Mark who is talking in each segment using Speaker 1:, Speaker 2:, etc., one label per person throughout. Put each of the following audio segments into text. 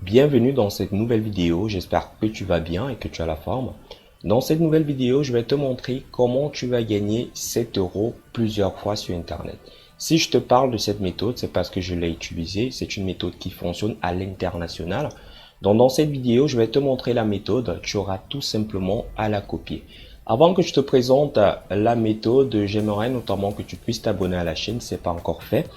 Speaker 1: Bienvenue dans cette nouvelle vidéo, j'espère que tu vas bien et que tu as la forme. Dans cette nouvelle vidéo, je vais te montrer comment tu vas gagner 7 euros plusieurs fois sur Internet. Si je te parle de cette méthode, c'est parce que je l'ai utilisée. C'est une méthode qui fonctionne à l'international. Donc dans cette vidéo, je vais te montrer la méthode. Tu auras tout simplement à la copier. Avant que je te présente la méthode, j'aimerais notamment que tu puisses t'abonner à la chaîne si ce n'est pas encore fait.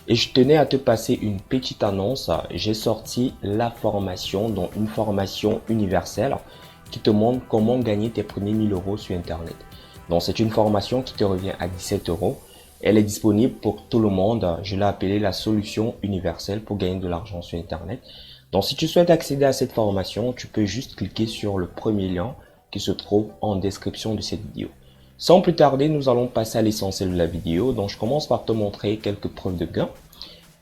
Speaker 1: Et je tenais à te passer une petite annonce. J'ai sorti la formation, donc une formation universelle qui te montre comment gagner tes premiers 1000 euros sur Internet. Donc c'est une formation qui te revient à 17 euros. Elle est disponible pour tout le monde. Je l'ai appelée la solution universelle pour gagner de l'argent sur Internet. Donc si tu souhaites accéder à cette formation, tu peux juste cliquer sur le premier lien qui se trouve en description de cette vidéo. Sans plus tarder, nous allons passer à l'essentiel de la vidéo. Donc je commence par te montrer quelques preuves de gain.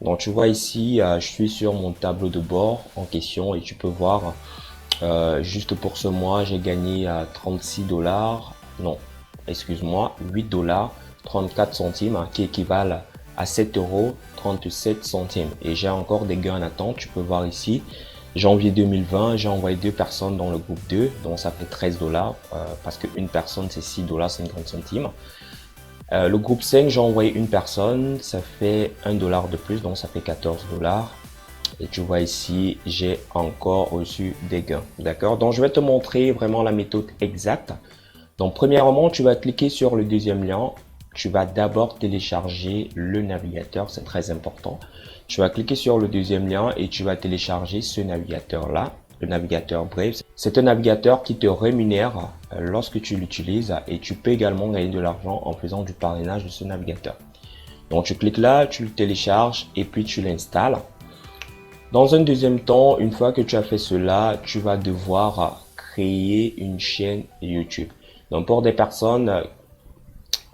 Speaker 1: Donc tu vois ici, je suis sur mon tableau de bord en question et tu peux voir, juste pour ce mois, j'ai gagné 36 dollars, non, excuse-moi, 8 dollars 34 centimes qui équivalent à 7 euros 37 centimes. Et j'ai encore des gains en attente, tu peux voir ici. Janvier 2020, j'ai envoyé 2 personnes dans le groupe 2, donc ça fait 13 dollars, parce qu'une personne c'est 6 dollars 50 centimes. Le groupe 5, j'ai envoyé une personne, ça fait 1 dollar de plus, donc ça fait 14 dollars. Et tu vois ici, j'ai encore reçu des gains. D'accord? Donc, je vais te montrer vraiment la méthode exacte. Donc, premièrement, tu vas cliquer sur le deuxième lien. Tu vas d'abord télécharger le navigateur, c'est très important. Tu vas cliquer sur le deuxième lien et tu vas télécharger ce navigateur-là, le navigateur Brave. C'est un navigateur qui te rémunère lorsque tu l'utilises et tu peux également gagner de l'argent en faisant du parrainage de ce navigateur. Donc tu cliques là, tu le télécharges et puis tu l'installes. Dans un deuxième temps, une fois que tu as fait cela, tu vas devoir créer une chaîne YouTube. Donc pour des personnes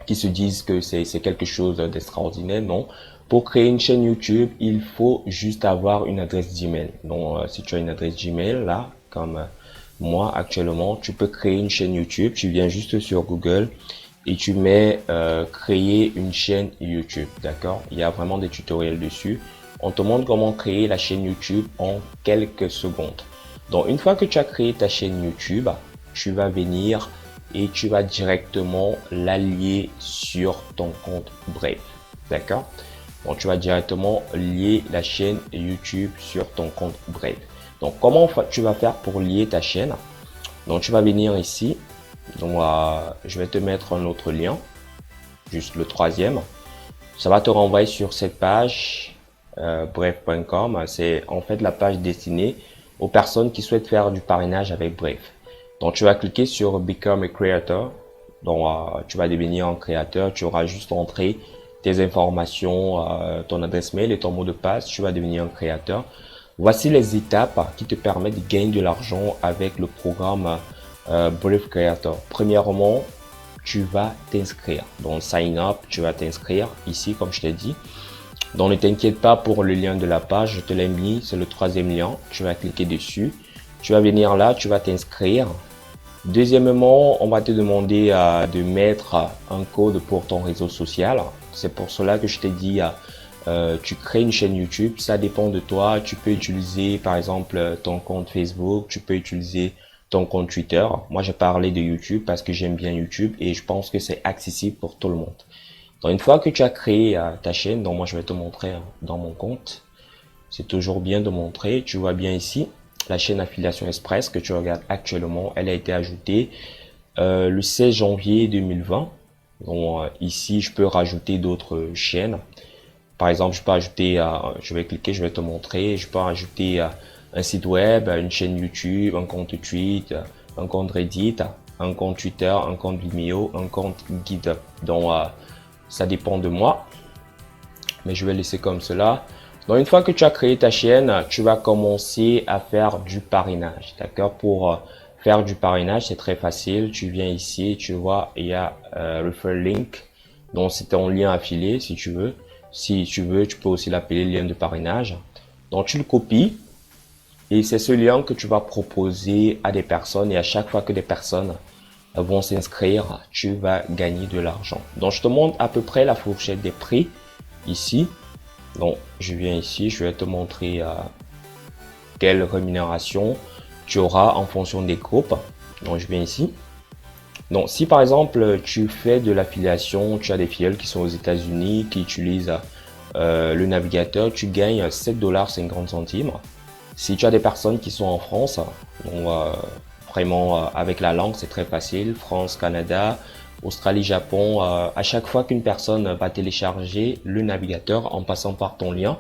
Speaker 1: qui se disent que c'est quelque chose d'extraordinaire, non. Pour créer une chaîne YouTube, il faut juste avoir une adresse Gmail. Donc, si tu as une adresse Gmail, là, comme moi actuellement, tu peux créer une chaîne YouTube. Tu viens juste sur Google et tu mets créer une chaîne YouTube. D'accord? Il y a vraiment des tutoriels dessus. On te montre comment créer la chaîne YouTube en quelques secondes. Donc, une fois que tu as créé ta chaîne YouTube, tu vas venir et tu vas directement l'allier sur ton compte Brave. D'accord? Donc, tu vas directement lier la chaîne YouTube sur ton compte Brave. Donc, comment tu vas faire pour lier ta chaîne? Donc, tu vas venir ici. Donc, je vais te mettre un autre lien, juste le troisième. Ça va te renvoyer sur cette page brave.com. C'est en fait la page destinée aux personnes qui souhaitent faire du parrainage avec Brave. Donc, tu vas cliquer sur Become a Creator. Donc, tu vas devenir un créateur. Tu auras juste entré tes informations, ton adresse mail et ton mot de passe. Tu vas devenir un créateur. Voici les étapes qui te permettent de gagner de l'argent avec le programme Brave Creator. Premièrement, tu vas t'inscrire. Donc, sign up, tu vas t'inscrire ici, comme je t'ai dit. Donc, ne t'inquiète pas pour le lien de la page. Je te l'ai mis. C'est le troisième lien. Tu vas cliquer dessus. Tu vas venir là, tu vas t'inscrire. Deuxièmement, on va te demander de mettre un code pour ton réseau social. C'est pour cela que je t'ai dit, tu crées une chaîne YouTube. Ça dépend de toi. Tu peux utiliser par exemple ton compte Facebook. Tu peux utiliser ton compte Twitter. Moi, j'ai parlé de YouTube parce que j'aime bien YouTube et je pense que c'est accessible pour tout le monde. Donc, une fois que tu as créé ta chaîne, donc moi, je vais te montrer dans mon compte. C'est toujours bien de montrer. Tu vois bien ici. La chaîne Affiliation Express que tu regardes actuellement, elle a été ajoutée le 16 janvier 2020. Donc ici, je peux rajouter d'autres chaînes. Par exemple, je peux ajouter, je vais cliquer, je vais te montrer. Je peux ajouter un site web, une chaîne YouTube, un compte tweet, un compte Reddit, un compte Twitter, un compte Vimeo, un compte guide. Donc ça dépend de moi. Mais je vais laisser comme cela. Donc, une fois que tu as créé ta chaîne, tu vas commencer à faire du parrainage. D'accord? Pour faire du parrainage, c'est très facile. Tu viens ici, tu vois, il y a Refer Link. Donc, c'est ton lien affilié si tu veux. Si tu veux, tu peux aussi l'appeler lien de parrainage. Donc, tu le copies. Et c'est ce lien que tu vas proposer à des personnes. Et à chaque fois que des personnes vont s'inscrire, tu vas gagner de l'argent. Donc, je te montre à peu près la fourchette des prix ici. Donc, je viens ici, je vais te montrer quelle rémunération tu auras en fonction des groupes. Donc je viens ici. Donc si par exemple tu fais de l'affiliation, tu as des filiales qui sont aux États-Unis qui utilisent le navigateur, tu gagnes 7,50 $. Si tu as des personnes qui sont en France, donc, vraiment avec la langue c'est très facile, France, Canada, Australie, Japon, à chaque fois qu'une personne va télécharger le navigateur en passant par ton lien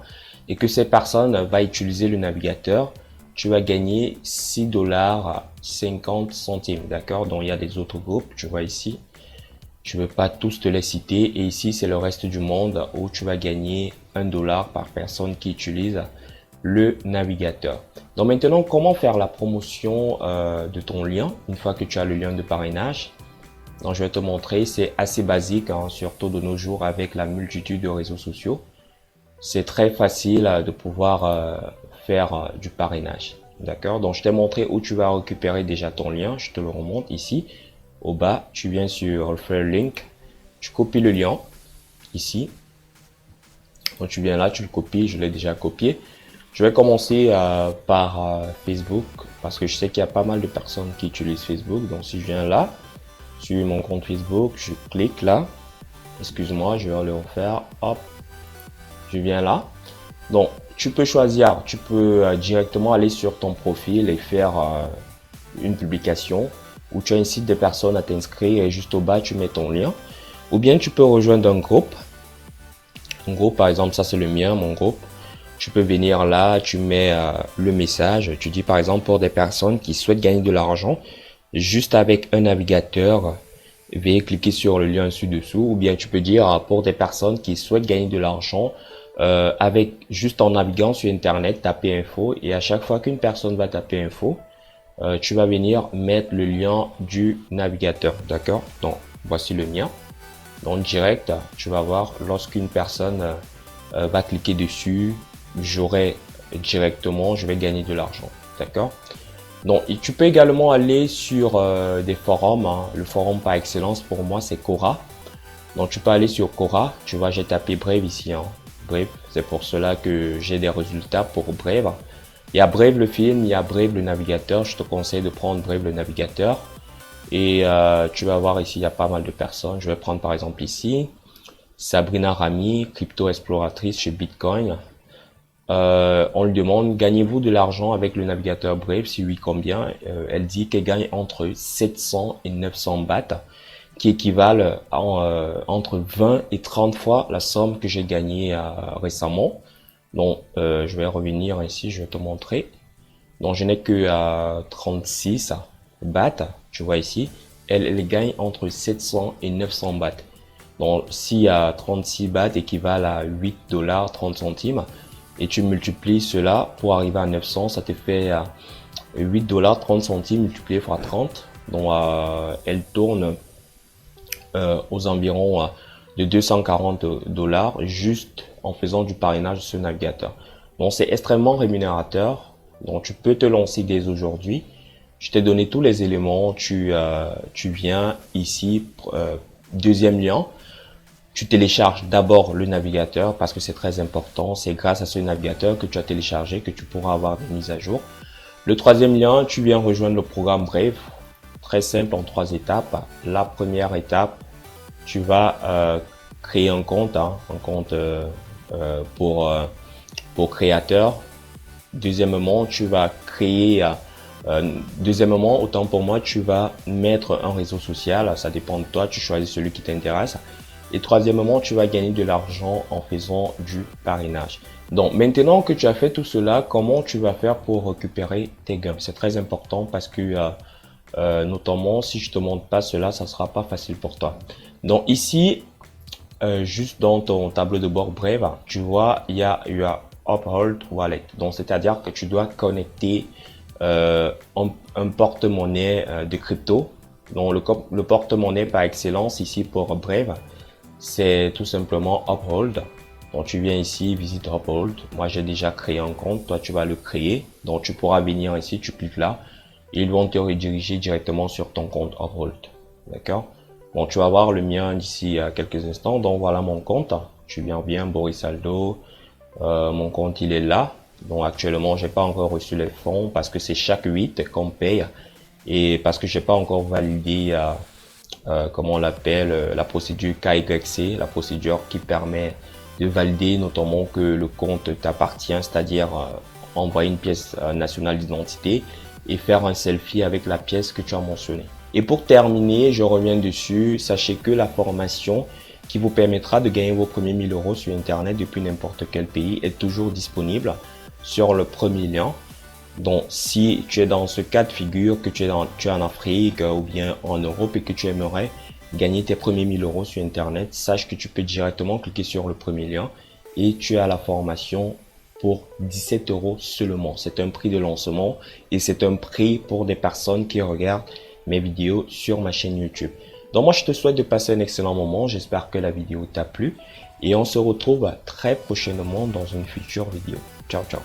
Speaker 1: et que cette personne va utiliser le navigateur, tu vas gagner 6,50 $, d'accord? Donc il y a des autres groupes, tu vois ici. Je ne veux pas tous te les citer. Et ici, c'est le reste du monde où tu vas gagner 1 $ par personne qui utilise le navigateur. Donc maintenant, comment faire la promotion de ton lien une fois que tu as le lien de parrainage? Donc je vais te montrer, c'est assez basique, hein, surtout de nos jours avec la multitude de réseaux sociaux. C'est très facile de pouvoir faire du parrainage. D'accord? Donc je t'ai montré où tu vas récupérer déjà ton lien. Je te le remonte ici. Au bas, tu viens sur Refer Link. Tu copies le lien ici. Donc tu viens là, tu le copies. Je l'ai déjà copié. Je vais commencer par Facebook parce que je sais qu'il y a pas mal de personnes qui utilisent Facebook. Donc si je viens là, sur mon compte Facebook, je clique là. Excuse-moi, je vais le refaire. Hop, je viens là. Donc tu peux choisir, tu peux directement aller sur ton profil et faire une publication où tu incites des personnes à t'inscrire et juste au bas tu mets ton lien. Ou bien tu peux rejoindre un groupe. Un groupe par exemple, ça c'est le mien, mon groupe. Tu peux venir là, tu mets le message. Tu dis par exemple pour des personnes qui souhaitent gagner de l'argent juste avec un navigateur, veuillez cliquer sur le lien ci-dessous. Ou bien tu peux dire pour des personnes qui souhaitent gagner de l'argent avec juste en naviguant sur internet, taper info et à chaque fois qu'une personne va taper info, tu vas venir mettre le lien du navigateur, d'accord? Donc voici le mien. Donc direct, tu vas voir lorsqu'une personne va cliquer dessus, j'aurai directement, je vais gagner de l'argent, d'accord? Donc et tu peux également aller sur des forums, hein. Le forum par excellence pour moi c'est Quora. Donc tu peux aller sur Quora, tu vois j'ai tapé Brave ici, hein. Brave, c'est pour cela que j'ai des résultats pour Brave. Il y a Brave le film, il y a Brave le navigateur. Je te conseille de prendre Brave le navigateur. Et tu vas voir ici, il y a pas mal de personnes. Je vais prendre par exemple ici Sabrina Rami, crypto exploratrice chez Bitcoin. On lui demande, gagnez-vous de l'argent avec le navigateur Brave? Si oui, combien? Elle dit qu'elle gagne entre 700 et 900 bahts, qui équivalent à entre 20 et 30 fois la somme que j'ai gagnée récemment. Donc, je vais revenir ici, je vais te montrer. Donc, je n'ai que 36 bahts, tu vois ici. Elle gagne entre 700 et 900 bahts. Donc, si 36 bahts équivalent à 8 $ 30 centimes, et tu multiplies cela pour arriver à 900, ça te fait 8 $ 30 centimes multiplié par 30. Donc, elle tourne aux environs de 240 $ juste en faisant du parrainage sur ce navigateur. Donc c'est extrêmement rémunérateur. Donc tu peux te lancer dès aujourd'hui. Je t'ai donné tous les éléments. Tu viens ici, deuxième lien. Tu télécharges d'abord le navigateur parce que c'est très important. C'est grâce à ce navigateur que tu as téléchargé que tu pourras avoir des mises à jour. Le troisième lien, tu viens rejoindre le programme Brave. Très simple en 3 étapes. La première étape, tu vas créer un compte, hein, un compte pour créateur. Deuxièmement, tu vas créer, deuxièmement, autant pour moi, tu vas mettre un réseau social, ça dépend de toi, tu choisis celui qui t'intéresse. Et troisièmement, tu vas gagner de l'argent en faisant du parrainage. Donc maintenant que tu as fait tout cela, comment tu vas faire pour récupérer tes gains? C'est très important parce que notamment si je te montre pas cela, ça sera pas facile pour toi. Donc ici, juste dans ton tableau de bord Brave, tu vois, il y a Uphold Wallet. Donc c'est-à-dire que tu dois connecter un porte-monnaie de crypto. Donc le porte-monnaie par excellence ici pour Brave, c'est tout simplement Uphold. Donc tu viens ici, visite Uphold. Moi j'ai déjà créé un compte, toi tu vas le créer. Donc tu pourras venir ici, tu cliques là. Ils vont te rediriger directement sur ton compte Uphold. D'accord? Bon, tu vas voir le mien d'ici quelques instants. Donc voilà mon compte. Tu viens bien, Boris Aldo. Mon compte il est là. Donc actuellement, j'ai pas encore reçu les fonds parce que c'est chaque 8 qu'on paye et parce que j'ai pas encore validé comment on l'appelle, la procédure KYC, la procédure qui permet de valider notamment que le compte t'appartient, c'est-à-dire envoyer une pièce nationale d'identité et faire un selfie avec la pièce que tu as mentionnée. Et pour terminer, je reviens dessus, sachez que la formation qui vous permettra de gagner vos premiers 1000 euros sur Internet depuis n'importe quel pays est toujours disponible sur le premier lien. Donc, si tu es dans ce cas de figure, que tu es en Afrique ou bien en Europe et que tu aimerais gagner tes premiers 1000 euros sur Internet, sache que tu peux directement cliquer sur le premier lien et tu as la formation pour 17 euros seulement. C'est un prix de lancement et c'est un prix pour des personnes qui regardent mes vidéos sur ma chaîne YouTube. Donc, moi, je te souhaite de passer un excellent moment. J'espère que la vidéo t'a plu et on se retrouve très prochainement dans une future vidéo. Ciao, ciao.